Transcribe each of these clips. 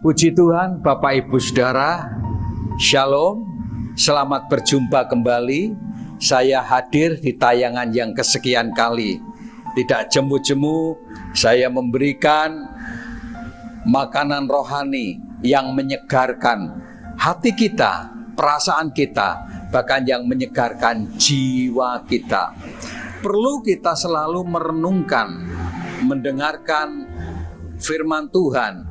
Puji Tuhan, Bapak Ibu Saudara, Shalom, selamat berjumpa kembali. Saya hadir di tayangan yang kesekian kali. Tidak jemu-jemu, saya memberikan makanan rohani yang menyegarkan hati kita, perasaan kita, bahkan yang menyegarkan jiwa kita. Perlu kita selalu merenungkan, mendengarkan firman Tuhan.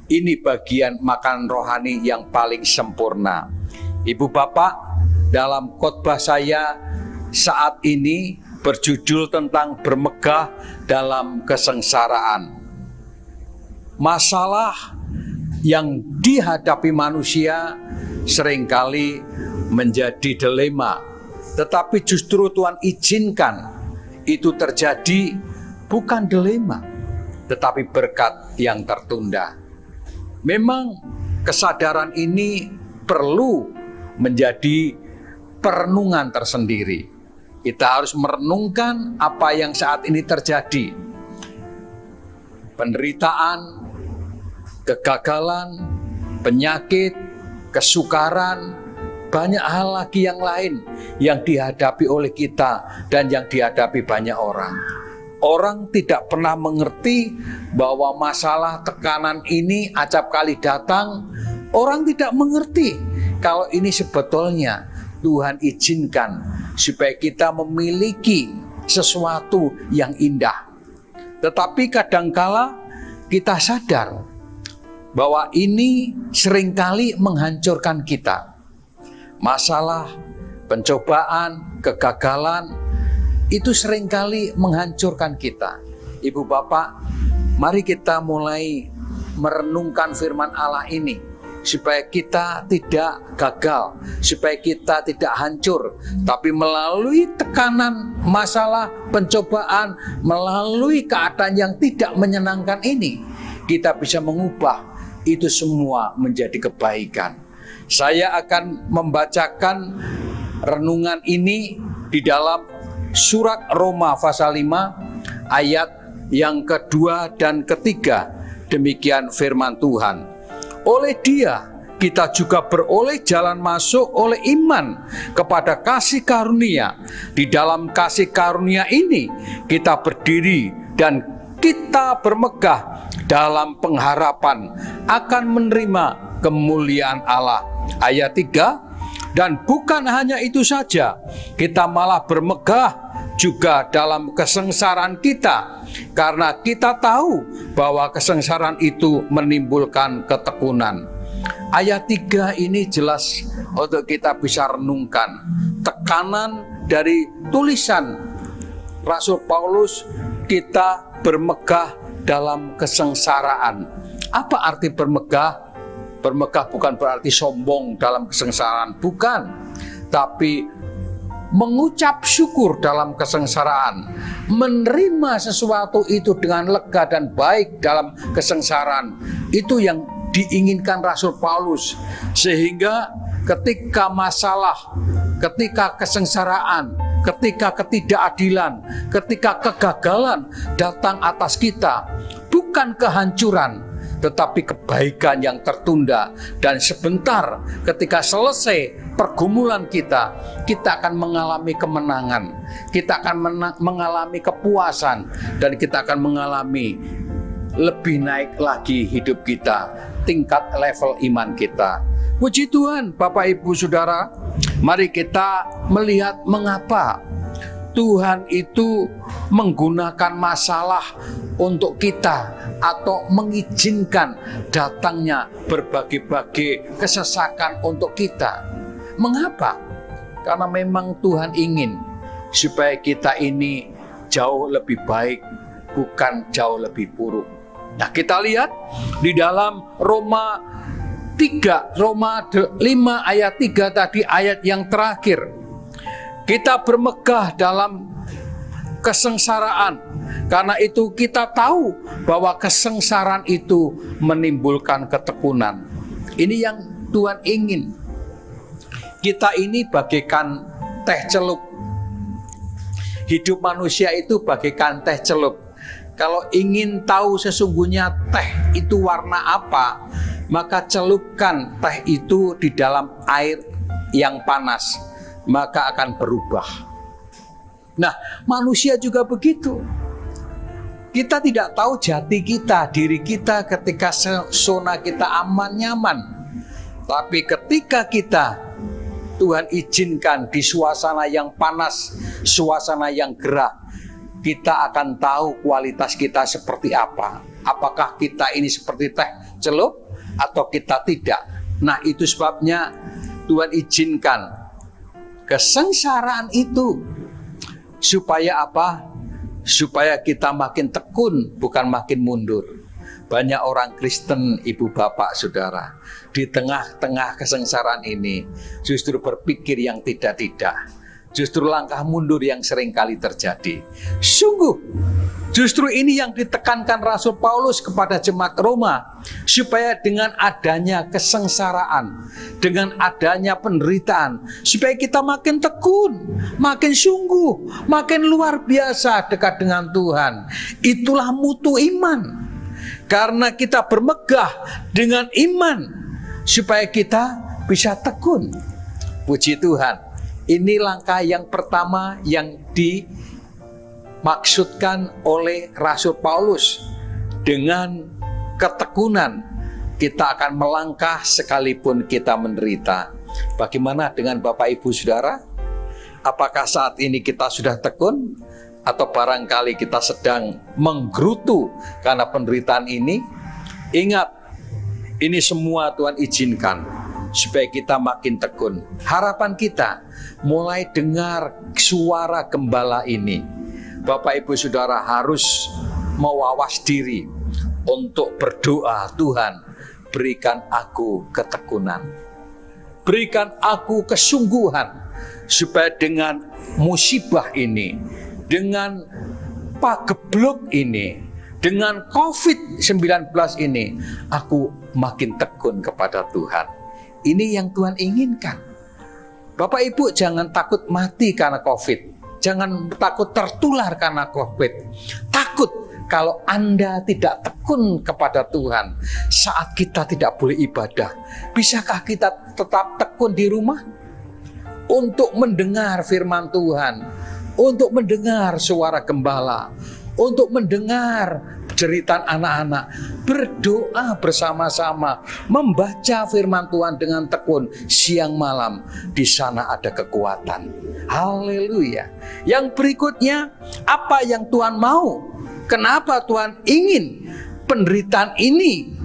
Ini bagian makan rohani yang paling sempurna. Ibu bapak, dalam khotbah saya saat ini berjudul tentang bermegah dalam kesengsaraan. Masalah yang dihadapi manusia seringkali menjadi dilema. Tetapi justru Tuhan izinkan itu terjadi, bukan dilema, tetapi berkat yang tertunda. Memang kesadaran ini perlu menjadi perenungan tersendiri. Kita harus merenungkan apa yang saat ini terjadi. Penderitaan, kegagalan, penyakit, kesukaran, banyak hal lagi yang lain yang dihadapi oleh kita dan yang dihadapi banyak orang. Orang tidak pernah mengerti bahwa masalah tekanan ini acap kali datang. Orang tidak mengerti kalau ini sebetulnya Tuhan izinkan supaya kita memiliki sesuatu yang indah. Tetapi kadangkala kita sadar bahwa ini seringkali menghancurkan kita. Masalah, pencobaan, kegagalan itu seringkali menghancurkan kita. Ibu bapak, mari kita mulai merenungkan firman Allah ini supaya kita tidak gagal, supaya kita tidak hancur, tapi melalui tekanan, masalah, pencobaan, melalui keadaan yang tidak menyenangkan ini, kita bisa mengubah itu semua menjadi kebaikan. Saya akan membacakan renungan ini di dalam Surat Roma pasal 5 ayat yang kedua dan ketiga. Demikian firman Tuhan. Oleh Dia kita juga beroleh jalan masuk oleh iman kepada kasih karunia. Di dalam kasih karunia ini kita berdiri dan kita bermegah dalam pengharapan akan menerima kemuliaan Allah. Ayat 3. Dan bukan hanya itu saja, kita malah bermegah juga dalam kesengsaraan kita, karena kita tahu bahwa kesengsaraan itu menimbulkan ketekunan. Ayat 3 ini jelas untuk kita bisa renungkan tekanan dari tulisan Rasul Paulus, kita bermegah dalam kesengsaraan. Apa arti bermegah? Bermegah bukan berarti sombong dalam kesengsaraan, bukan. Tapi mengucap syukur dalam kesengsaraan, menerima sesuatu itu dengan lega dan baik dalam kesengsaraan. Itu yang diinginkan Rasul Paulus. Sehingga ketika masalah, ketika kesengsaraan, ketika ketidakadilan, ketika kegagalan datang atas kita, bukan kehancuran, tetapi kebaikan yang tertunda. Dan sebentar ketika selesai pergumulan kita, kita akan mengalami kemenangan, kita akan mengalami kepuasan, dan kita akan mengalami lebih naik lagi hidup kita, tingkat level iman kita. Puji Tuhan, Bapak Ibu Saudara, mari kita melihat mengapa Tuhan itu menggunakan masalah untuk kita, atau mengizinkan datangnya berbagai-bagai kesesakan untuk kita. Mengapa? Karena memang Tuhan ingin supaya kita ini jauh lebih baik, bukan jauh lebih buruk. Nah, kita lihat di dalam Roma 5 ayat 3 tadi, ayat yang terakhir. Kita bermegah dalam kesengsaraan, karena itu kita tahu bahwa kesengsaraan itu menimbulkan ketekunan. Ini yang Tuhan ingin. Kita ini bagaikan teh celup. Hidup manusia itu bagaikan teh celup. Kalau ingin tahu sesungguhnya teh itu warna apa, maka celupkan teh itu di dalam air yang panas, maka akan berubah. Nah, manusia juga begitu. Kita tidak tahu jati kita, diri kita ketika zona kita aman, nyaman. Tapi ketika Tuhan izinkan di suasana yang panas, suasana yang gerah, kita akan tahu kualitas kita seperti apa. Apakah kita ini seperti teh celup atau kita tidak. Nah, itu sebabnya Tuhan izinkan kesengsaraan itu. Supaya apa? Supaya kita makin tekun, bukan makin mundur. Banyak orang Kristen, ibu bapak saudara, di tengah-tengah kesengsaraan ini justru berpikir yang tidak-tidak. Justru langkah mundur yang sering kali terjadi. Sungguh, justru ini yang ditekankan Rasul Paulus kepada jemaat Roma. Supaya dengan adanya kesengsaraan, dengan adanya penderitaan, supaya kita makin tekun, makin sungguh, makin luar biasa dekat dengan Tuhan. Itulah mutu iman. Karena kita bermegah dengan iman, supaya kita bisa tekun. Puji Tuhan. Ini langkah yang pertama yang dimaksudkan oleh Rasul Paulus. Dengan ketekunan kita akan melangkah sekalipun kita menderita. Bagaimana dengan Bapak Ibu Saudara? Apakah saat ini kita sudah tekun? Atau barangkali kita sedang menggerutu karena penderitaan ini? Ingat, ini semua Tuhan izinkan supaya kita makin tekun. Harapan kita mulai dengar suara gembala ini, Bapak Ibu Saudara harus mewawas diri untuk berdoa, Tuhan berikan aku ketekunan, berikan aku kesungguhan, supaya dengan musibah ini, dengan pagebluk ini, dengan COVID-19 ini, aku makin tekun kepada Tuhan. Ini yang Tuhan inginkan. Bapak Ibu jangan takut mati karena COVID. Jangan takut tertular karena COVID. Takut kalau Anda tidak tekun kepada Tuhan saat kita tidak boleh ibadah. Bisakah kita tetap tekun di rumah? Untuk mendengar firman Tuhan, untuk mendengar suara gembala, untuk mendengar jeritan anak-anak, berdoa bersama-sama, membaca firman Tuhan dengan tekun siang malam. Di sana ada kekuatan. Haleluya. Yang berikutnya, apa yang Tuhan mau? Kenapa Tuhan ingin penderitaan ini?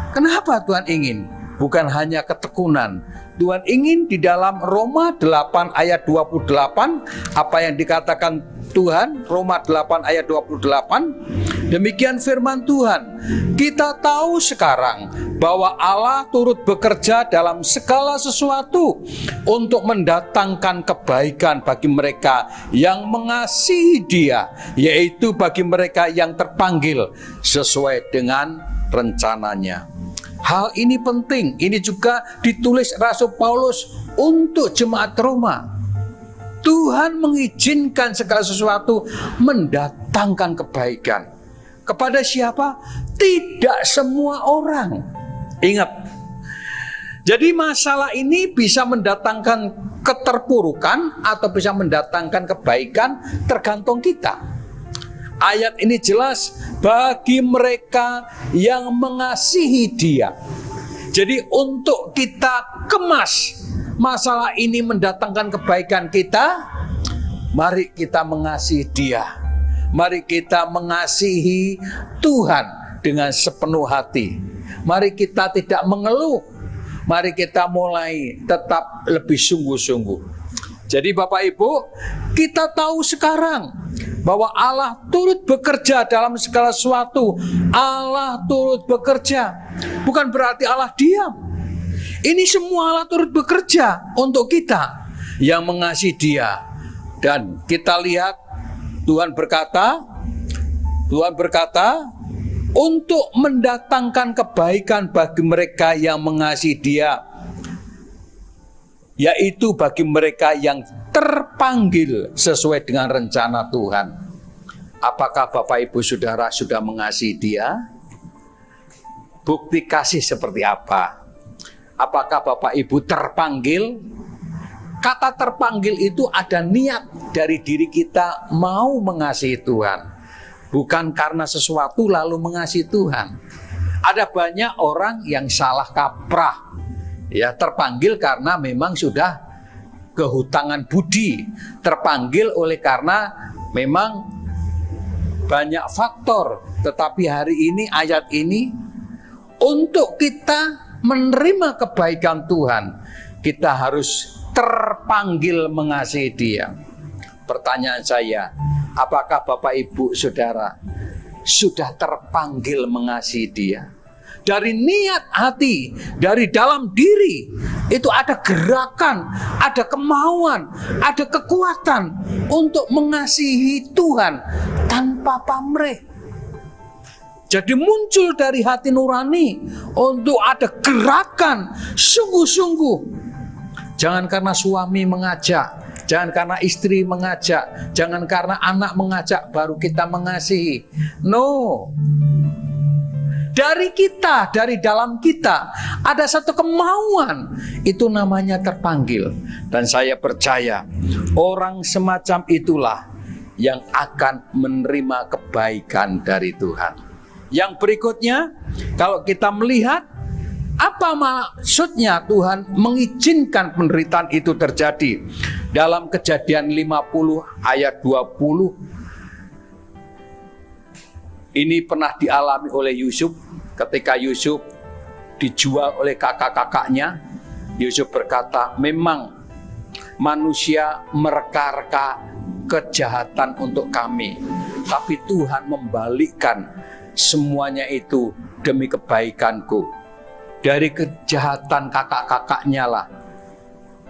Kenapa Tuhan ingin? Bukan hanya ketekunan. Tuhan ingin di dalam Roma 8 ayat 28, apa yang dikatakan Tuhan, Roma 8 ayat 28, demikian firman Tuhan. Kita tahu sekarang bahwa Allah turut bekerja dalam segala sesuatu untuk mendatangkan kebaikan bagi mereka yang mengasihi Dia, yaitu bagi mereka yang terpanggil sesuai dengan rencananya. Hal ini penting, ini juga ditulis Rasul Paulus untuk jemaat Roma. Tuhan mengizinkan segala sesuatu mendatangkan kebaikan. Kepada siapa? Tidak semua orang. Ingat, jadi masalah ini bisa mendatangkan keterpurukan atau bisa mendatangkan kebaikan, tergantung kita. Ayat ini jelas bagi mereka yang mengasihi Dia. Jadi untuk kita kemas masalah ini mendatangkan kebaikan kita, mari kita mengasihi Dia. Mari kita mengasihi Tuhan dengan sepenuh hati. Mari kita tidak mengeluh. Mari kita mulai tetap lebih sungguh-sungguh. Jadi Bapak Ibu, kita tahu sekarang bahwa Allah turut bekerja dalam segala sesuatu. Allah turut bekerja. Bukan berarti Allah diam. Ini semua Allah turut bekerja untuk kita yang mengasihi Dia. Dan kita lihat Tuhan berkata untuk mendatangkan kebaikan bagi mereka yang mengasihi Dia, yaitu bagi mereka yang terpanggil sesuai dengan rencana Tuhan. Apakah Bapak Ibu Saudara sudah mengasihi Dia? bukti kasih seperti apa? Apakah Bapak Ibu terpanggil? Kata terpanggil itu ada niat dari diri kita mau mengasihi Tuhan. Bukan karena sesuatu lalu mengasihi Tuhan. Ada banyak orang yang salah kaprah. Ya, terpanggil karena memang sudah kehutangan budi. Terpanggil oleh karena memang banyak faktor. Tetapi hari ini, ayat ini, untuk kita menerima kebaikan Tuhan, kita harus terpanggil mengasihi Dia. Pertanyaan saya, apakah Bapak Ibu Saudara sudah terpanggil mengasihi Dia? Dari niat hati, dari dalam diri, itu ada gerakan, ada kemauan, ada kekuatan untuk mengasihi Tuhan tanpa pamrih. Jadi muncul dari hati nurani untuk ada gerakan sungguh-sungguh. Jangan karena suami mengajak, jangan karena istri mengajak, jangan karena anak mengajak baru kita mengasihi. No. Dari kita, dari dalam kita ada satu kemauan, itu namanya terpanggil. Dan saya percaya orang semacam itulah yang akan menerima kebaikan dari Tuhan. Yang berikutnya, kalau kita melihat apa maksudnya Tuhan mengizinkan penderitaan itu terjadi. Dalam Kejadian 50 ayat 20, ini pernah dialami oleh Yusuf. Ketika Yusuf dijual oleh kakak-kakaknya, Yusuf berkata, memang manusia mereka-reka kejahatan untuk kami, tapi Tuhan membalikkan semuanya itu demi kebaikanku. Dari kejahatan kakak-kakaknya lah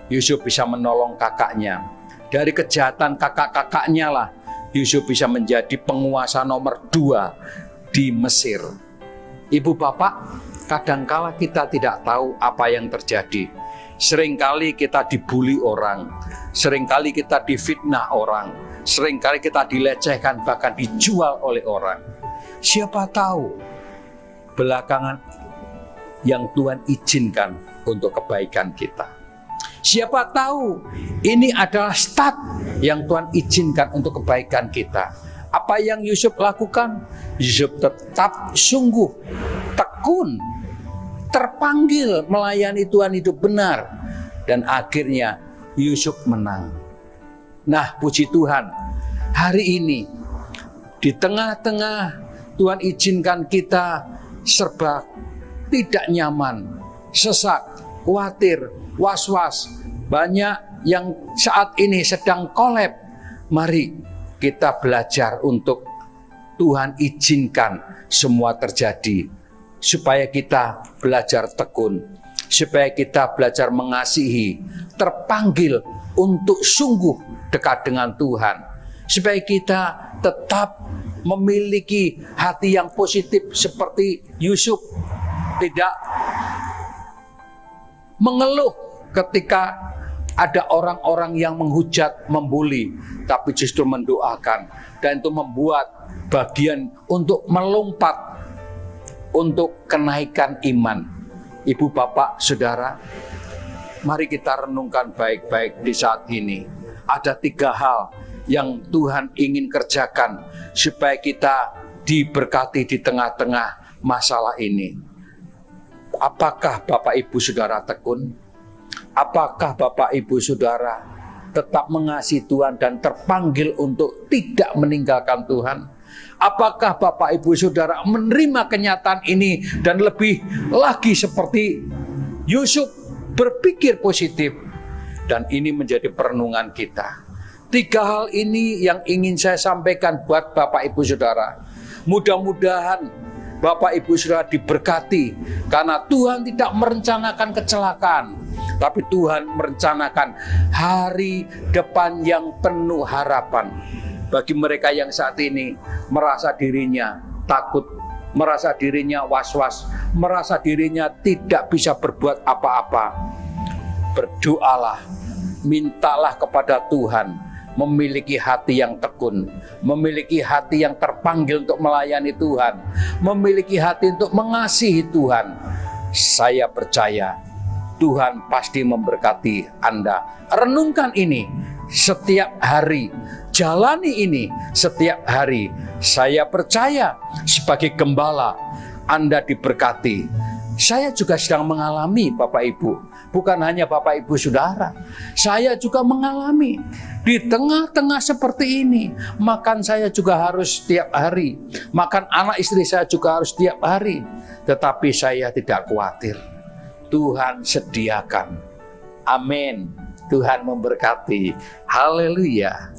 Yusuf bisa menolong kakaknya. Dari kejahatan kakak-kakaknya lah Yusuf bisa menjadi penguasa nomor 2 di Mesir. Ibu bapak, kadangkala kita tidak tahu apa yang terjadi. Seringkali kita dibuli orang, seringkali kita difitnah orang, seringkali kita dilecehkan, bahkan dijual oleh orang. Siapa tahu belakangan yang Tuhan izinkan untuk kebaikan kita. Siapa tahu ini adalah start yang Tuhan izinkan untuk kebaikan kita. Apa yang Yusuf lakukan? Yusuf tetap sungguh, tekun, terpanggil melayani Tuhan itu benar. Dan akhirnya Yusuf menang. Nah, puji Tuhan, hari ini di tengah-tengah Tuhan izinkan kita serba tidak nyaman, sesak, khawatir, was-was. Banyak yang saat ini sedang kolab. Mari kita belajar untuk Tuhan izinkan semua terjadi. Supaya kita belajar tekun. Supaya kita belajar mengasihi. Terpanggil untuk sungguh dekat dengan Tuhan. Supaya kita tetap memiliki hati yang positif seperti Yusuf. Tidak mengeluh ketika ada orang-orang yang menghujat, membuli, tapi justru mendoakan. Dan itu membuat bagian untuk melompat untuk kenaikan iman. Ibu, bapak, saudara, mari kita renungkan baik-baik di saat ini. Ada 3 hal yang Tuhan ingin kerjakan supaya kita diberkati di tengah-tengah masalah ini. Apakah Bapak Ibu Saudara tekun? Apakah Bapak Ibu Saudara tetap mengasihi Tuhan dan terpanggil untuk tidak meninggalkan Tuhan? Apakah Bapak Ibu Saudara menerima kenyataan ini dan lebih lagi seperti Yusuf berpikir positif? Dan ini menjadi perenungan kita. 3 hal ini yang ingin saya sampaikan buat Bapak Ibu Saudara. Mudah-mudahan Bapak Ibu Saudara diberkati, karena Tuhan tidak merencanakan kecelakaan, tapi Tuhan merencanakan hari depan yang penuh harapan. Bagi mereka yang saat ini merasa dirinya takut, merasa dirinya was-was, merasa dirinya tidak bisa berbuat apa-apa, berdoalah, mintalah kepada Tuhan, memiliki hati yang tekun, memiliki hati yang terpanggil untuk melayani Tuhan, memiliki hati untuk mengasihi Tuhan, saya percaya Tuhan pasti memberkati Anda. Renungkan ini setiap hari, jalani ini setiap hari. Saya percaya sebagai gembala Anda diberkati. Saya juga sedang mengalami, Bapak Ibu. Bukan hanya Bapak Ibu Saudara, saya juga mengalami di tengah-tengah seperti ini. Makan saya juga harus setiap hari, makan anak istri saya juga harus setiap hari. Tetapi saya tidak khawatir, Tuhan sediakan. Amin. Tuhan memberkati. Haleluya.